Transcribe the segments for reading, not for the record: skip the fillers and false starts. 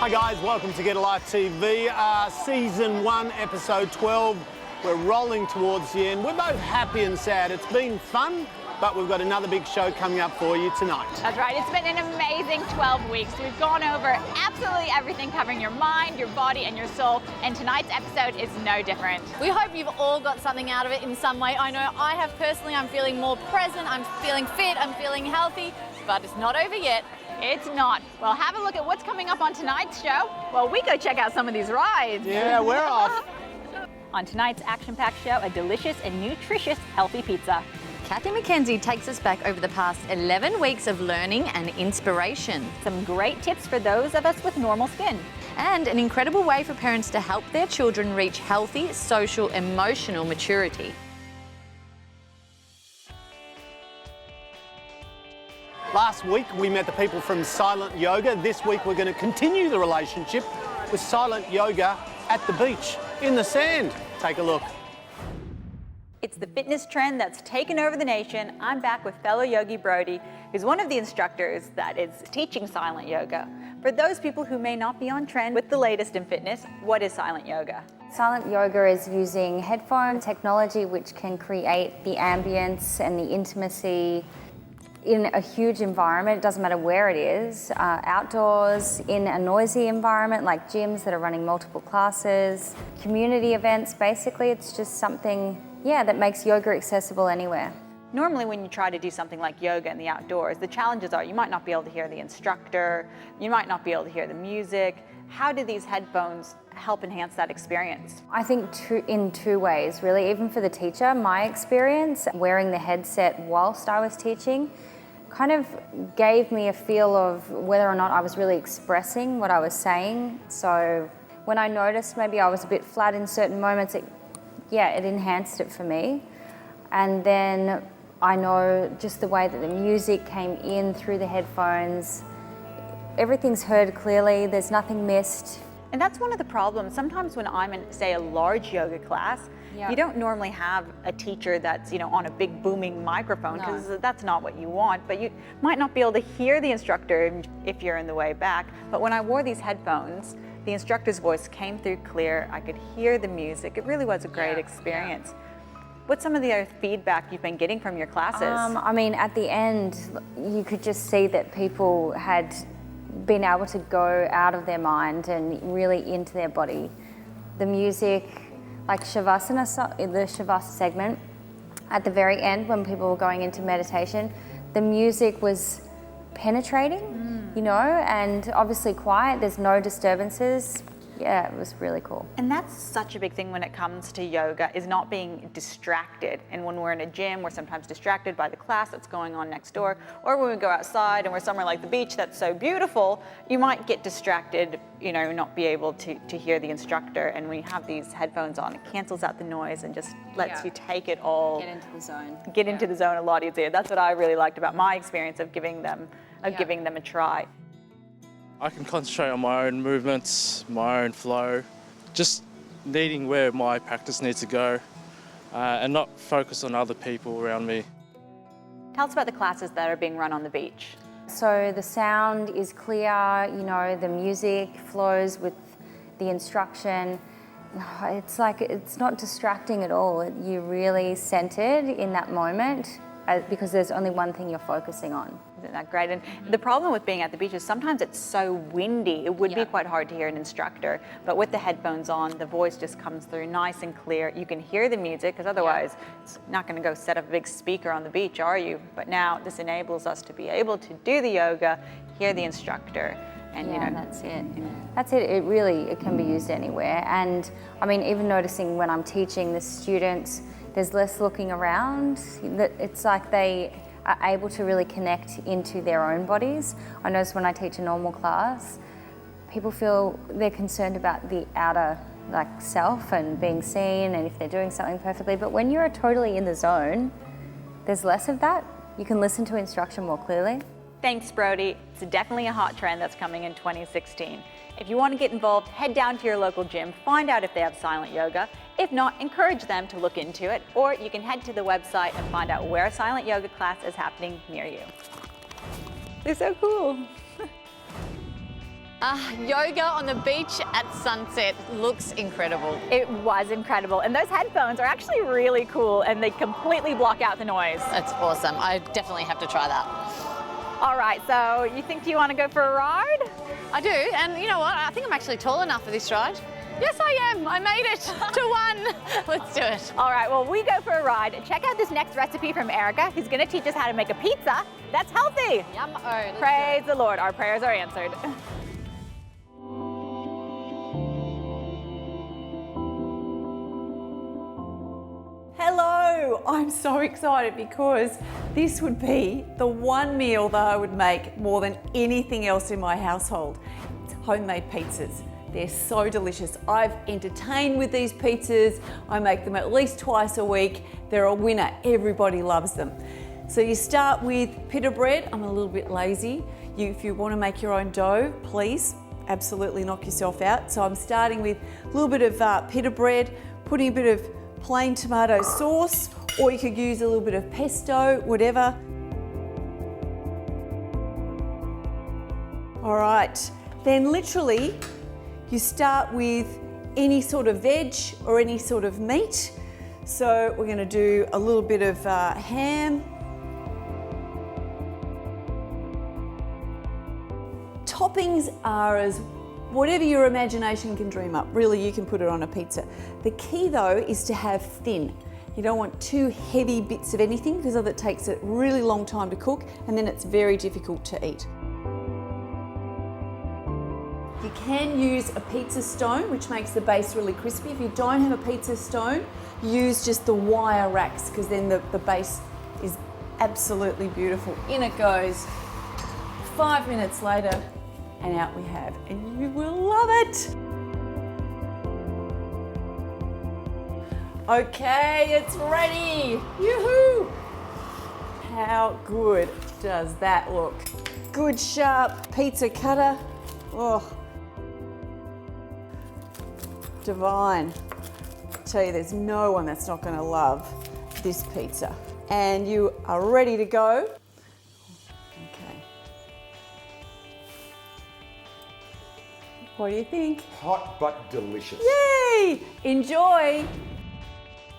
Hi guys, welcome to Get a Life TV, Season 1, Episode 12. We're rolling towards the end. We're both happy and sad. It's been fun, but we've got another big show coming up for you tonight. That's right, it's been an amazing 12 weeks. We've gone over absolutely everything covering your mind, your body, and your soul, and tonight's episode is no different. We hope you've all got something out of it in some way. I know I have personally. I'm feeling more present, I'm feeling fit, I'm feeling healthy, but it's not over yet. It's not. Well, have a look at what's coming up on tonight's show. Well, we go check out some of these rides. Yeah, we're off. On tonight's action-packed show, a delicious and nutritious healthy pizza. Kathy McKenzie takes us back over the past 11 weeks of learning and inspiration. Some great tips for those of us with normal skin. And an incredible way for parents to help their children reach healthy, social, emotional maturity. Last week we met the people from Silent Yoga. This week we're going to continue the relationship with Silent Yoga at the beach, in the sand. Take a look. It's the fitness trend that's taken over the nation. I'm back with fellow yogi Brody, who's one of the instructors that is teaching silent yoga. For those people who may not be on trend with the latest in fitness, what is silent yoga? Silent yoga is using headphone technology which can create the ambience and the intimacy in a huge environment. It doesn't matter where it is, outdoors, in a noisy environment like gyms that are running multiple classes, community events. Basically, it's just something, that makes yoga accessible anywhere. Normally when you try to do something like yoga in the outdoors, the challenges are you might not be able to hear the instructor, you might not be able to hear the music. How do these headphones help enhance that experience? I think in two ways, really. Even for the teacher, my experience wearing the headset whilst I was teaching kind of gave me a feel of whether or not I was really expressing what I was saying. So when I noticed maybe I was a bit flat in certain moments, it enhanced it for me. And then I know just the way that the music came in through the headphones, everything's heard clearly, there's nothing missed. And that's one of the problems. Sometimes when I'm in, say, a large yoga class, you don't normally have a teacher that's, on a big booming microphone, because that's not what you want. But you might not be able to hear the instructor if you're in the way back. But when I wore these headphones, the instructor's voice came through clear. I could hear the music. It really was a great experience. What's some of the other feedback you've been getting from your classes? At the end, you could just see that people had been able to go out of their mind and really into their body. The music, like Shavasana, the Shavasana segment, at the very end when people were going into meditation, the music was penetrating, and obviously quiet, there's no disturbances. Yeah, it was really cool. And that's such a big thing when it comes to yoga, is not being distracted. And when we're in a gym, we're sometimes distracted by the class that's going on next door. Or when we go outside and we're somewhere like the beach that's so beautiful, you might get distracted, not be able to hear the instructor. And when you have these headphones on, it cancels out the noise and just lets you take it all. Get into the zone. Get into the zone a lot easier. That's what I really liked about my experience of giving them a try. I can concentrate on my own movements, my own flow, just needing where my practice needs to go and not focus on other people around me. Tell us about the classes that are being run on the beach. So the sound is clear, the music flows with the instruction. It's like, it's not distracting at all. You're really centered in that moment because there's only one thing you're focusing on. Isn't that great? And the problem with being at the beach is sometimes it's so windy, it would be quite hard to hear an instructor, but with the headphones on, the voice just comes through nice and clear. You can hear the music, because otherwise it's not going to go set up a big speaker on the beach, are you? But now this enables us to be able to do the yoga, hear the instructor, and that's it. That's it. It can be used anywhere. And even noticing when I'm teaching the students, there's less looking around. It's like they are able to really connect into their own bodies. I notice when I teach a normal class, people feel they're concerned about the outer self and being seen and if they're doing something perfectly. But when you're totally in the zone, there's less of that. You can listen to instruction more clearly. Thanks, Brody. It's definitely a hot trend that's coming in 2016. If you want to get involved, head down to your local gym, find out if they have silent yoga. If not, encourage them to look into it, or you can head to the website and find out where a silent yoga class is happening near you. They're so cool. Yoga on the beach at sunset looks incredible. It was incredible. And those headphones are actually really cool and they completely block out the noise. That's awesome. I definitely have to try that. All right, so you want to go for a ride? I do, and you know what? I think I'm actually tall enough for this ride. Yes, I am. I made it to 1. Let's do it. All right, well, we go for a ride. Check out this next recipe from Erica, who's going to teach us how to make a pizza that's healthy. Yum. Praise the Lord. Our prayers are answered. Hello, I'm so excited because this would be the one meal that I would make more than anything else in my household. It's homemade pizzas. They're so delicious. I've entertained with these pizzas. I make them at least twice a week. They're a winner. Everybody loves them. So you start with pita bread. I'm a little bit lazy. If you want to make your own dough, please absolutely knock yourself out. So I'm starting with a little bit of pita bread, putting a bit of plain tomato sauce, or you could use a little bit of pesto, whatever. All right, then literally you start with any sort of veg or any sort of meat. So we're going to do a little bit of ham. Toppings are as whatever your imagination can dream up. Really, you can put it on a pizza. The key though is to have thin. You don't want too heavy bits of anything because it takes a really long time to cook and then it's very difficult to eat. You can use a pizza stone, which makes the base really crispy. If you don't have a pizza stone, use just the wire racks because then the base is absolutely beautiful. In it goes. 5 minutes later, and out we have, and you will love it. Okay, it's ready. Yoo-hoo! How good does that look? Good sharp pizza cutter. Oh, divine. I tell you, there's no one that's not going to love this pizza. And you are ready to go. Okay. What do you think? Hot but delicious. Yay! Enjoy.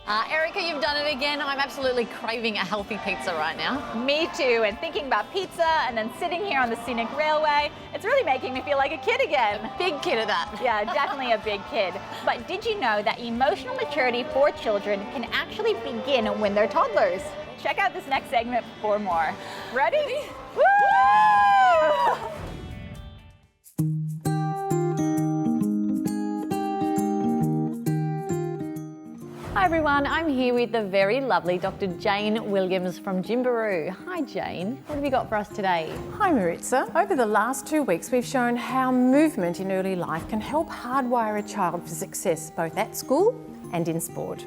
Erica, you've done it again. I'm absolutely craving a healthy pizza right now. Me too, and thinking about pizza and then sitting here on the scenic railway, it's really making me feel like a kid again. Big kid of that. Yeah, definitely a big kid. But did you know that emotional maturity for children can actually begin when they're toddlers? Check out this next segment for more. Ready? Woo! Hi everyone, I'm here with the very lovely Dr. Jane Williams from Gymbaroo. Hi Jane, what have you got for us today? Hi Maritza. Over the last 2 weeks we've shown how movement in early life can help hardwire a child for success both at school and in sport.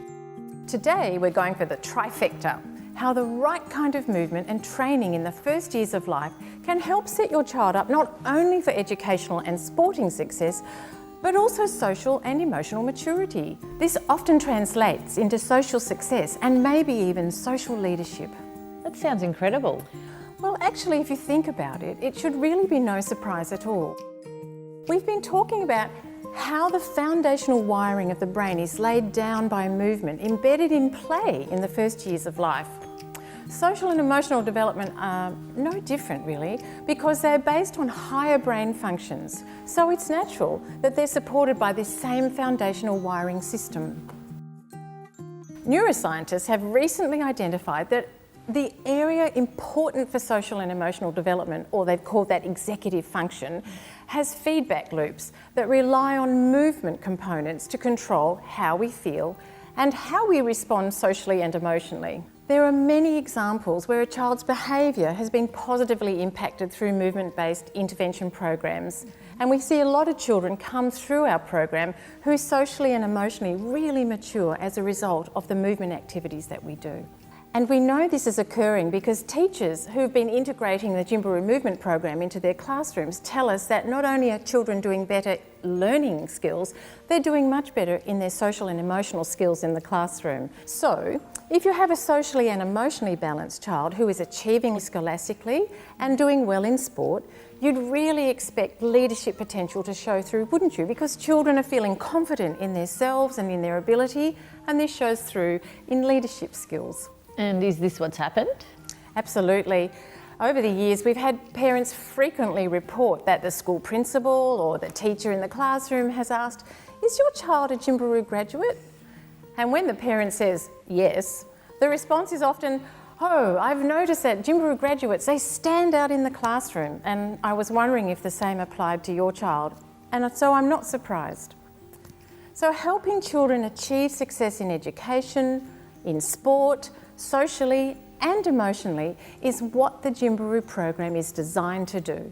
Today we're going for the trifecta, how the right kind of movement and training in the first years of life can help set your child up not only for educational and sporting success, but also social and emotional maturity. This often translates into social success and maybe even social leadership. That sounds incredible. Well, actually, if you think about it, it should really be no surprise at all. We've been talking about how the foundational wiring of the brain is laid down by movement, embedded in play in the first years of life. Social and emotional development are no different really because they're based on higher brain functions. So it's natural that they're supported by this same foundational wiring system. Neuroscientists have recently identified that the area important for social and emotional development, or they've called that executive function, has feedback loops that rely on movement components to control how we feel and how we respond socially and emotionally. There are many examples where a child's behaviour has been positively impacted through movement-based intervention programs. And we see a lot of children come through our program who socially and emotionally really mature as a result of the movement activities that we do. And we know this is occurring because teachers who've been integrating the Gymbaroo movement program into their classrooms tell us that not only are children doing better learning skills, they're doing much better in their social and emotional skills in the classroom. So, if you have a socially and emotionally balanced child who is achieving scholastically and doing well in sport, you'd really expect leadership potential to show through, wouldn't you? Because children are feeling confident in themselves and in their ability, and this shows through in leadership skills. And is this what's happened? Absolutely. Over the years, we've had parents frequently report that the school principal or the teacher in the classroom has asked, "Is your child a Gymbaroo graduate?" And when the parent says yes, the response is often, "Oh, I've noticed that Gymbaroo graduates, they stand out in the classroom, and I was wondering if the same applied to your child." And so I'm not surprised. So helping children achieve success in education, in sport, socially and emotionally is what the Gymbaroo program is designed to do.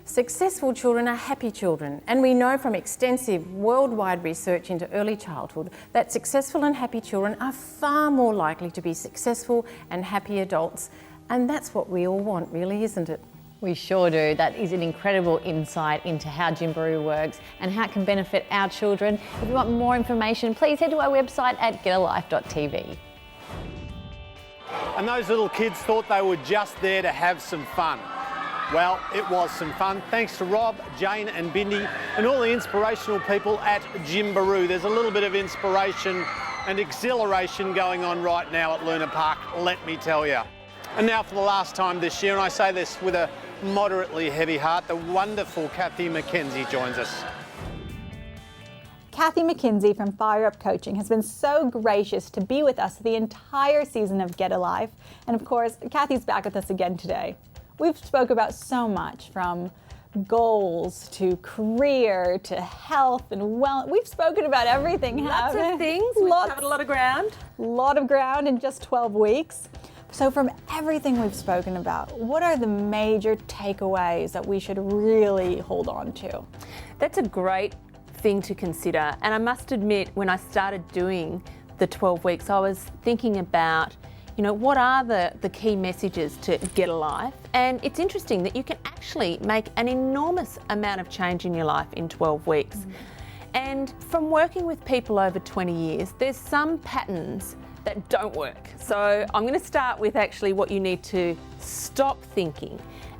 Successful children are happy children, and we know from extensive worldwide research into early childhood that successful and happy children are far more likely to be successful and happy adults, and that's what we all want, really, isn't it? We sure do. That is an incredible insight into how Gymbaroo works and how it can benefit our children. If you want more information, please head to our website at getalife.tv. And those little kids thought they were just there to have some fun. Well, it was some fun. Thanks to Rob, Jane and Bindi and all the inspirational people at Gymbaroo. There's a little bit of inspiration and exhilaration going on right now at Luna Park, let me tell you. And now for the last time this year, and I say this with a moderately heavy heart, the wonderful Kathy McKenzie joins us. Kathy McKenzie from Fire Up Coaching has been so gracious to be with us the entire season of Get a Life. And of course, Kathy's back with us again today. We've spoke about so much, from goals to career to health and wellness. We've spoken about everything. Lots of things. We've covered a lot of ground. A lot of ground in just 12 weeks. So from everything we've spoken about, what are the major takeaways that we should really hold on to? That's a great thing to consider. And I must admit, when I started doing the 12 weeks, I was thinking about, what are the key messages to Get a Life? And it's interesting that you can actually make an enormous amount of change in your life in 12 weeks. And from working with people over 20 years, there's some patterns that don't work. So I'm going to start with actually what you need to stop thinking.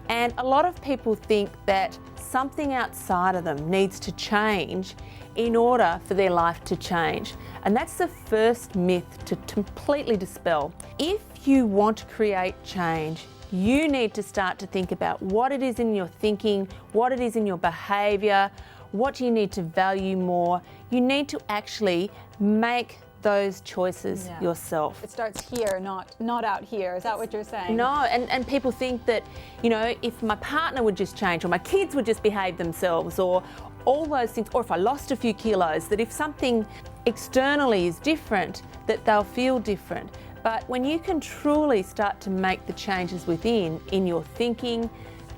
And a lot of people think that something outside of them needs to change in order for their life to change. And that's the first myth to completely dispel. If you want to create change, you need to start to think about what it is in your thinking, what it is in your behaviour, what do you need to value more. You need to actually make those choices yourself. It starts here, not out here. Is that what you're saying? No, and people think that, if my partner would just change, or my kids would just behave themselves, or all those things, or if I lost a few kilos, that if something externally is different, that they'll feel different. But when you can truly start to make the changes within, in your thinking,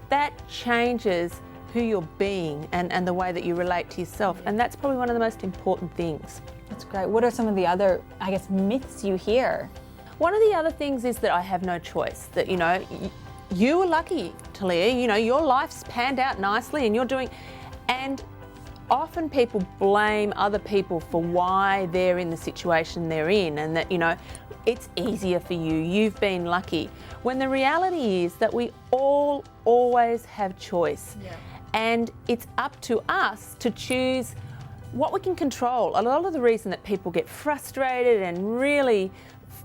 that changes who you're being and the way that you relate to yourself. And that's probably one of the most important things. That's great. What are some of the other, myths you hear? One of the other things is that I have no choice. That, you were lucky, Talia. Your life's panned out nicely and you're doing... And often people blame other people for why they're in the situation they're in, and that, it's easier for you, you've been lucky. When the reality is that we all always have choice. And it's up to us to choose what we can control. A lot of the reason that people get frustrated and really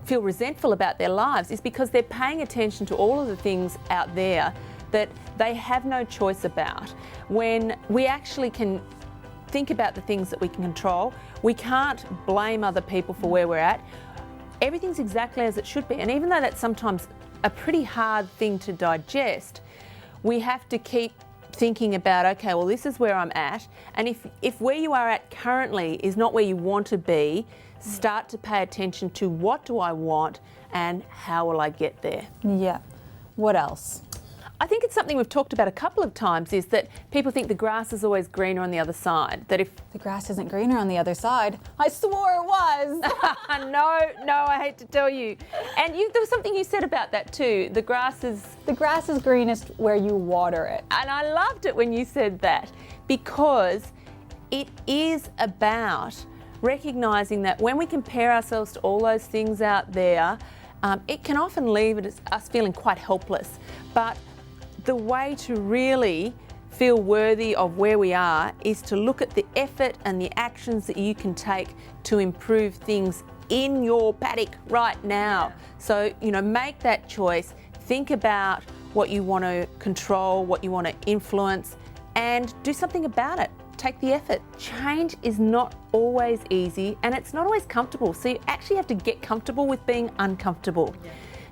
feel resentful about their lives is because they're paying attention to all of the things out there that they have no choice about. When we actually can think about the things that we can control, we can't blame other people for where we're at. Everything's exactly as it should be. And even though that's sometimes a pretty hard thing to digest, we have to keep thinking about, okay, well, this is where I'm at. And if where you are at currently is not where you want to be, start to pay attention to what do I want and how will I get there. Yeah. What else? I think it's something we've talked about a couple of times, is that people think the grass is always greener on the other side. That if The grass isn't greener on the other side. I swore it was. no, I hate to tell you. And there was something you said about that too. The grass is greenest where you water it. And I loved it when you said that, because it is about recognising that when we compare ourselves to all those things out there, it can often leave us feeling quite helpless. But the way to really feel worthy of where we are is to look at the effort and the actions that you can take to improve things in your paddock right now. So, make that choice. Think about what you want to control, what you want to influence, and do something about it. Take the effort. Change is not always easy, and it's not always comfortable. So you actually have to get comfortable with being uncomfortable.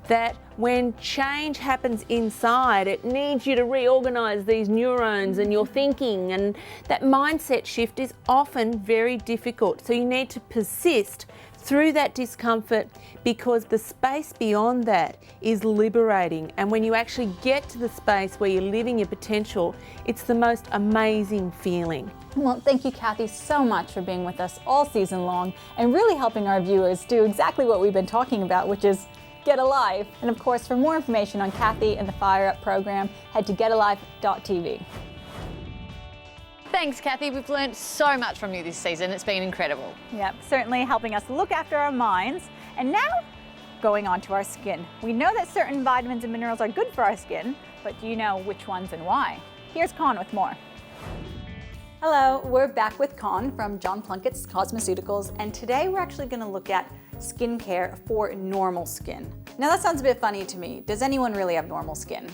That when change happens inside, it needs you to reorganise these neurons and your thinking, and that mindset shift is often very difficult. So you need to persist through that discomfort, because the space beyond that is liberating. And when you actually get to the space where you're living your potential, it's the most amazing feeling. Well, thank you, Kathy, so much for being with us all season long and really helping our viewers do exactly what we've been talking about, which is get alive. And of course, for more information on Kathy and the Fire Up program, head to getalive.tv. Thanks, Kathy. We've learned so much from you this season. It's been incredible. Yep, certainly helping us look after our minds. And now, going on to our skin. We know that certain vitamins and minerals are good for our skin, but do you know which ones and why? Here's Con with more. Hello, we're back with Con from John Plunkett's Cosmeceuticals, and today we're actually going to look at skincare for normal skin. Now that sounds a bit funny to me. Does anyone really have normal skin?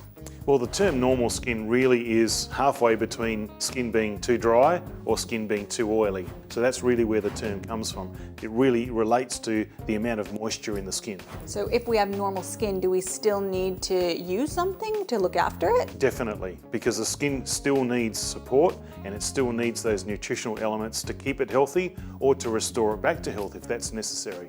Well, the term normal skin really is halfway between skin being too dry or skin being too oily. So that's really where the term comes from. It really relates to the amount of moisture in the skin. So if we have normal skin, do we still need to use something to look after it? Definitely, because the skin still needs support and it still needs those nutritional elements to keep it healthy or to restore it back to health if that's necessary.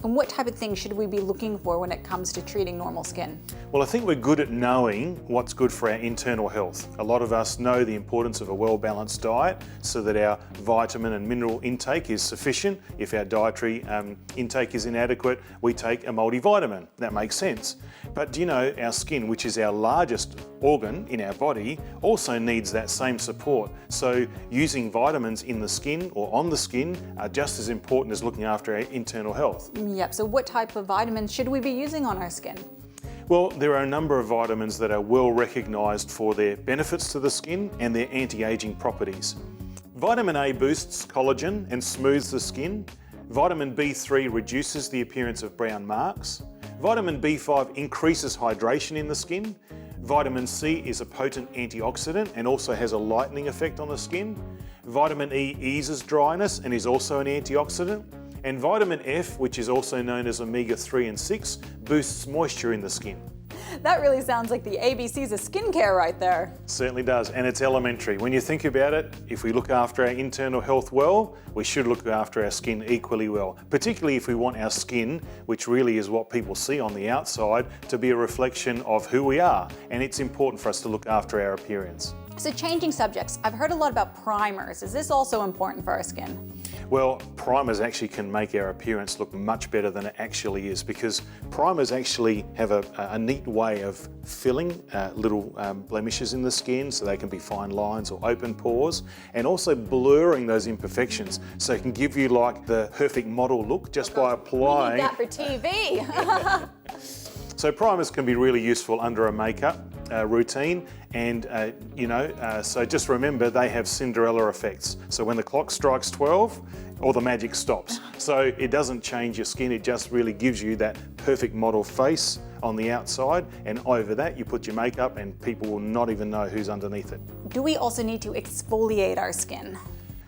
And what type of things should we be looking for when it comes to treating normal skin? Well, I think we're good at knowing what's good for our internal health. A lot of us know the importance of a well-balanced diet so that our vitamin and mineral intake is sufficient. If our dietary intake is inadequate, we take a multivitamin. That makes sense. But do you know, our skin, which is our largest organ in our body, also needs that same support. So using vitamins in the skin or on the skin are just as important as looking after our internal health. Yep, so what type of vitamins should we be using on our skin? Well, there are a number of vitamins that are well recognised for their benefits to the skin and their anti-aging properties. Vitamin A boosts collagen and smooths the skin. Vitamin B3 reduces the appearance of brown marks. Vitamin B5 increases hydration in the skin. Vitamin C is a potent antioxidant and also has a lightening effect on the skin. Vitamin E eases dryness and is also an antioxidant. And vitamin F, which is also known as omega-3 and 6, boosts moisture in the skin. That really sounds like the ABCs of skincare right there. Certainly does, and it's elementary. When you think about it, if we look after our internal health well, we should look after our skin equally well, particularly if we want our skin, which really is what people see on the outside, to be a reflection of who we are, and it's important for us to look after our appearance. So changing subjects, I've heard a lot about primers. Is this also important for our skin? Well, primers actually can make our appearance look much better than it actually is, because primers actually have a neat way of filling little blemishes in the skin, so they can be fine lines or open pores, and also blurring those imperfections, so it can give you like the perfect model look just by applying. We need that for TV. So primers can be really useful under a makeup routine, and so just remember they have Cinderella effects. So when the clock strikes 12, all the magic stops. So it doesn't change your skin, it just really gives you that perfect model face on the outside, and over that you put your makeup and people will not even know who's underneath it. Do we also need to exfoliate our skin?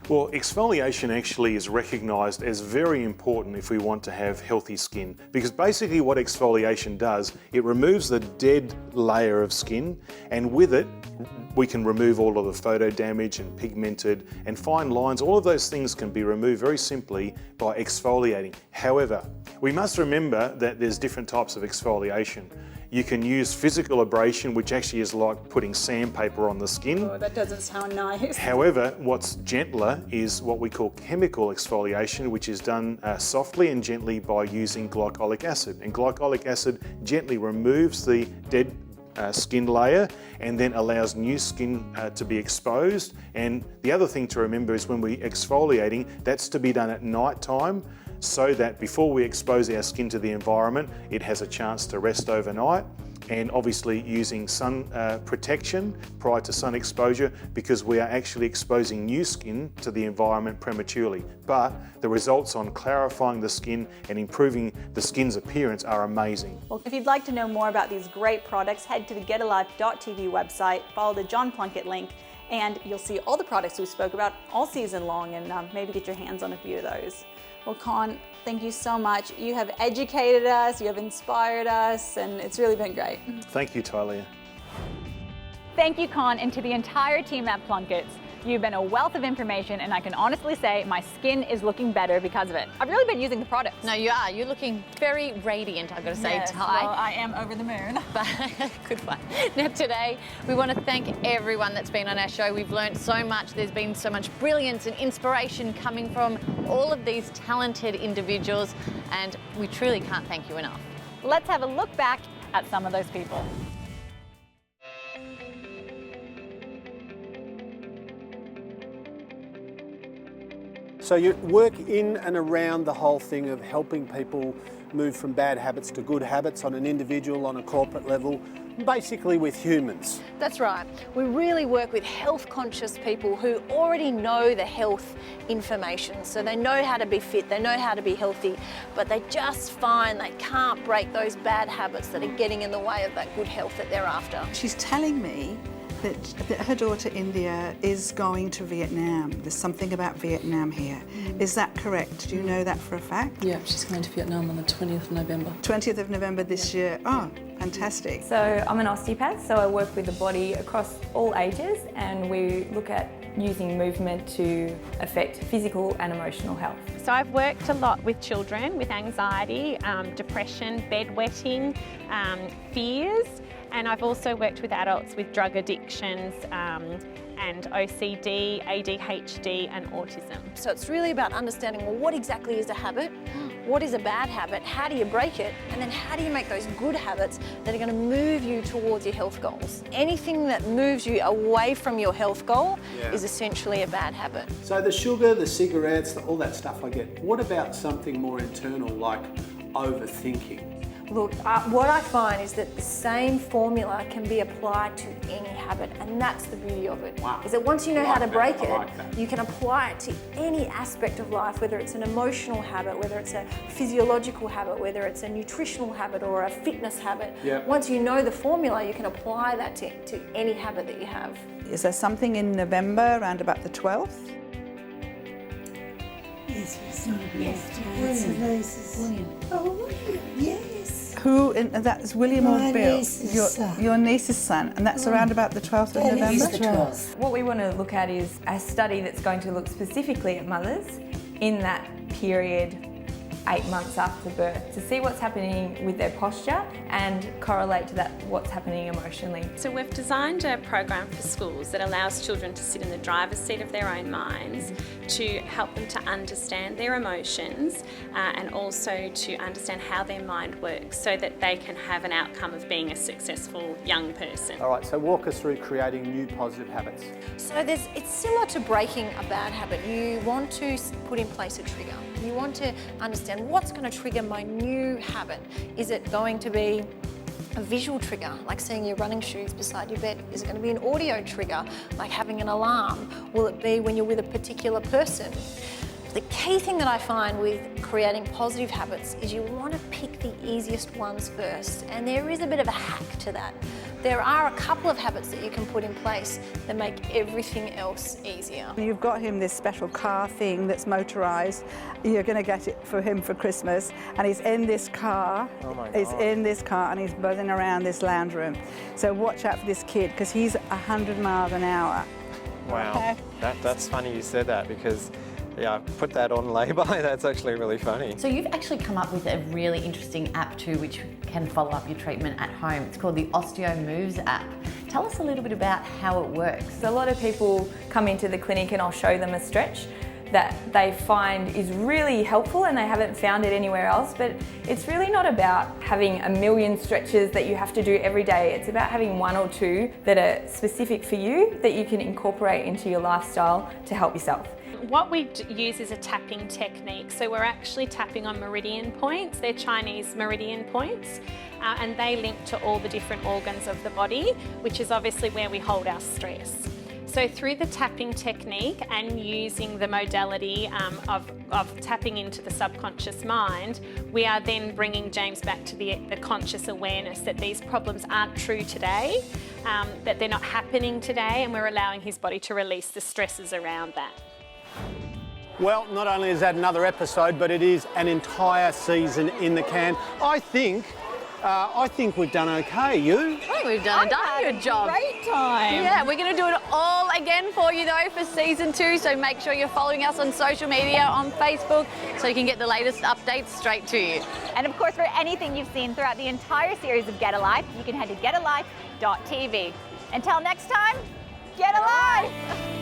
Well, exfoliation actually is recognised as very important if we want to have healthy skin, because basically what exfoliation does, it removes the dead layer of skin, and with it we can remove all of the photo damage and pigmented and fine lines. All of those things can be removed very simply by exfoliating. However, we must remember that there's different types of exfoliation. You can use physical abrasion, which actually is like putting sandpaper on the skin. Oh, that doesn't sound nice. However, what's gentler is what we call chemical exfoliation, which is done softly and gently by using glycolic acid. And glycolic acid gently removes the dead skin layer and then allows new skin to be exposed. And the other thing to remember is when we're exfoliating, that's to be done at night time, so that before we expose our skin to the environment, it has a chance to rest overnight. And obviously using sun protection prior to sun exposure, because we are actually exposing new skin to the environment prematurely. But the results on clarifying the skin and improving the skin's appearance are amazing. Well, if you'd like to know more about these great products, head to the GetAlive.tv website, follow the John Plunkett link, and you'll see all the products we spoke about all season long, and maybe get your hands on a few of those. Well, Con, thank you so much. You have educated us, you have inspired us, and it's really been great. Thank you, Talia. Thank you, Con, and to the entire team at Plunkett's. You've been a wealth of information, and I can honestly say my skin is looking better because of it. I've really been using the products. No, you are. You're looking very radiant, I've got to say, Yes, Ty. well, I am over the moon. But good one. Now today, we want to thank everyone that's been on our show. We've learned so much. There's been so much brilliance and inspiration coming from all of these talented individuals, and we truly can't thank you enough. Let's have a look back at some of those people. So you work in and around the whole thing of helping people move from bad habits to good habits on an individual, on a corporate level, basically with humans. That's right. We really work with health conscious people who already know the health information. So they know how to be fit, they know how to be healthy, but they just find they can't break those bad habits that are getting in the way of that good health that they're after. She's telling me that her daughter India is going to Vietnam. There's something about Vietnam here. Is that correct? Do you know that for a fact? Yeah, she's going to Vietnam on the 20th of November. 20th of November this year. Oh, fantastic. So I'm an osteopath, so I work with the body across all ages, and we look at using movement to affect physical and emotional health. So I've worked a lot with children with anxiety, depression, bedwetting, fears, and I've also worked with adults with drug addictions and OCD, ADHD and autism. So it's really about understanding, well, what exactly is a habit? What is a bad habit? How do you break it? And then how do you make those good habits that are going to move you towards your health goals? Anything that moves you away from your health goal is essentially a bad habit. So the sugar, the cigarettes, all that stuff I get. What about something more internal like overthinking? Look, what I find is that the same formula can be applied to any habit, and that's the beauty of it. Wow. Is that once you know how to break it, like that. you can apply it to any aspect of life, whether it's an emotional habit, whether it's a physiological habit, whether it's a nutritional habit or a fitness habit. Yep. Once you know the formula, you can apply that to any habit that you have. Is there something in November around about the 12th? Yes, it's not a William. Oh, William, yes. Who, and that's William My or Bill? niece's son. Your niece's son, and that's around about the 12th of November? It's the 12th. What we want to look at is a study that's going to look specifically at mothers in that period 8 months after birth to see what's happening with their posture and correlate to that what's happening emotionally. So we've designed a program for schools that allows children to sit in the driver's seat of their own minds, to help them to understand their emotions and also to understand how their mind works so that they can have an outcome of being a successful young person. All right, so walk us through creating new positive habits. So it's similar to breaking a bad habit. You want to put in place a trigger. You want to understand what's going to trigger my new habit. Is it going to be a visual trigger, like seeing your running shoes beside your bed? Is it going to be an audio trigger, like having an alarm? Will it be when you're with a particular person? The key thing that I find with creating positive habits is you want to pick the easiest ones first, and there is a bit of a hack to that. There are a couple of habits that you can put in place that make everything else easier. You've got him this special car thing that's motorised. You're going to get it for him for Christmas, and he's in this car. Oh my God. He's in this car and he's buzzing around this lounge room. So watch out for this kid because he's 100 miles an hour. Wow, that's funny you said that because Yeah, I put that on lay-by. That's actually really funny. So you've actually come up with a really interesting app too, which can follow up your treatment at home. It's called the Osteo Moves app. Tell us a little bit about how it works. So a lot of people come into the clinic and I'll show them a stretch that they find is really helpful and they haven't found it anywhere else, but it's really not about having a million stretches that you have to do every day. It's about having one or two that are specific for you that you can incorporate into your lifestyle to help yourself. What we use is a tapping technique. So we're actually tapping on meridian points. They're Chinese meridian points, and they link to all the different organs of the body, which is obviously where we hold our stress. So through the tapping technique and using the modality of tapping into the subconscious mind, we are then bringing James back to the conscious awareness that these problems aren't true today, that they're not happening today, and we're allowing his body to release the stresses around that. Well, not only is that another episode, but it is an entire season in the can. I think we've done okay. You? I think we've done a darn good job. Great time. Yeah, we're going to do it all again for you though for season 2. So make sure you're following us on social media, on Facebook, so you can get the latest updates straight to you. And of course, for anything you've seen throughout the entire series of Get Alive, you can head to getalive.tv. Until next time, get alive!